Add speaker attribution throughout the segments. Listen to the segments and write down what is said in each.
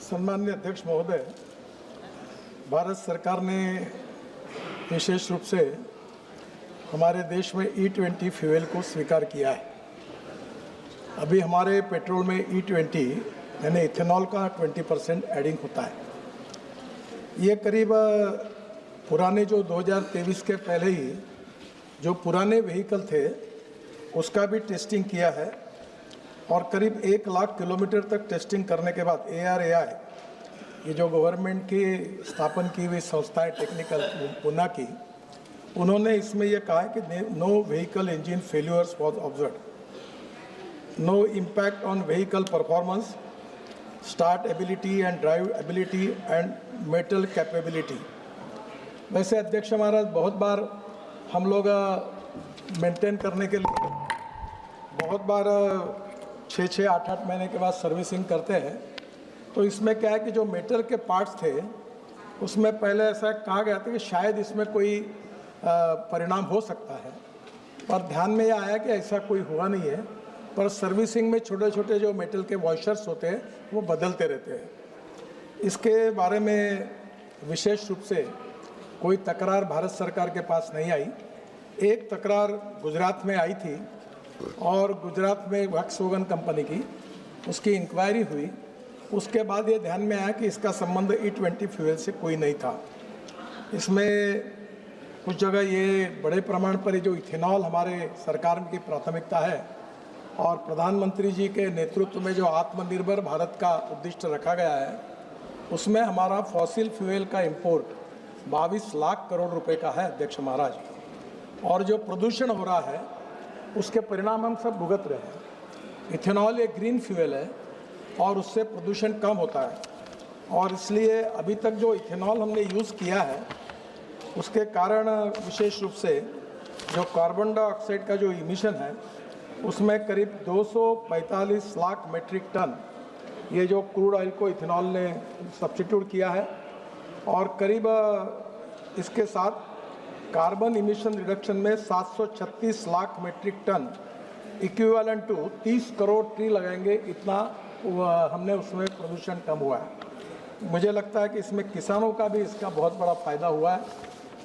Speaker 1: सम्माननीय अध्यक्ष महोदय, भारत सरकार ने विशेष रूप से हमारे देश में E20 फ्यूल को स्वीकार किया है। अभी हमारे पेट्रोल में E20 यानी इथेनॉल का 20% एडिंग होता है। ये करीब पुराने जो 2023 के पहले ही जो पुराने व्हीकल थे उसका भी टेस्टिंग किया है और करीब 1 लाख किलोमीटर तक टेस्टिंग करने के बाद ARAI, ये जो गवर्नमेंट की स्थापन की हुई संस्थाएं टेक्निकल पुणे की, उन्होंने इसमें यह कहा है कि no vehicle engine failures was observed, no impact on vehicle performance, start ability and drive ability and metal capability. वैसे अध्यक्ष महाराज, बहुत बार हम लोग मेंटेन करने के लिए बहुत बार 6-6, 8-8 महीने के बाद सर्विसिंग करते हैं। तो इसमें क्या है कि जो मेटल के पार्ट्स थे उसमें पहले ऐसा कहा गया था कि शायद इसमें कोई परिणाम हो सकता है, पर ध्यान में यह आया कि ऐसा कोई हुआ नहीं है। पर सर्विसिंग में छोटे छोटे जो मेटल के वॉशर्स होते हैं वो बदलते रहते हैं। इसके बारे में विशेष रूप से कोई तकरार भारत सरकार के पास नहीं आई। एक तकरार गुजरात में आई थी और गुजरात में वॉक्सवैगन कंपनी की उसकी इंक्वायरी हुई। उसके बाद ये ध्यान में आया कि इसका संबंध E20 फ्यूल से कोई नहीं था। इसमें कुछ जगह ये बड़े प्रमाण पर जो इथेनॉल हमारे सरकार की प्राथमिकता है और प्रधानमंत्री जी के नेतृत्व में जो आत्मनिर्भर भारत का उद्दिष्ट रखा गया है, उसमें हमारा फॉसिल फ्यूल का इंपोर्ट 22 लाख करोड़ रुपए का है अध्यक्ष महाराज। और जो प्रदूषण हो रहा है उसके परिणाम हम सब भुगत रहे हैं। इथेनॉल एक ग्रीन फ्यूल है और उससे प्रदूषण कम होता है, और इसलिए अभी तक जो इथेनॉल हमने यूज़ किया है उसके कारण विशेष रूप से जो कार्बन डाइऑक्साइड का जो इमिशन है उसमें करीब 245 लाख मेट्रिक टन ये जो क्रूड ऑयल को इथेनॉल ने सब्स्टिट्यूट किया है, और करीब इसके साथ कार्बन इमिशन रिडक्शन में 736 lakh metric ton equivalent to 30 crore tree लगाएंगे, इतना हमने उसमें प्रदूषण कम हुआ है। मुझे लगता है कि इसमें किसानों का भी इसका बहुत बड़ा फायदा हुआ है,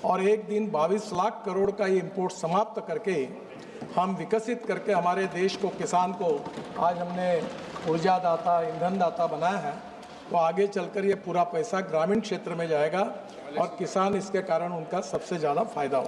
Speaker 1: और एक दिन 22 लाख करोड़ का ये इंपोर्ट समाप्त करके हम विकसित करके हमारे देश को, किसान को आज हमने ऊर्जा दाता, ईंधन दाता बनाया है। तो आगे चलकर ये पूरा पैसा ग्रामीण क्षेत्र में जाएगा और किसान इसके कारण उनका सबसे ज़्यादा फायदा होगा।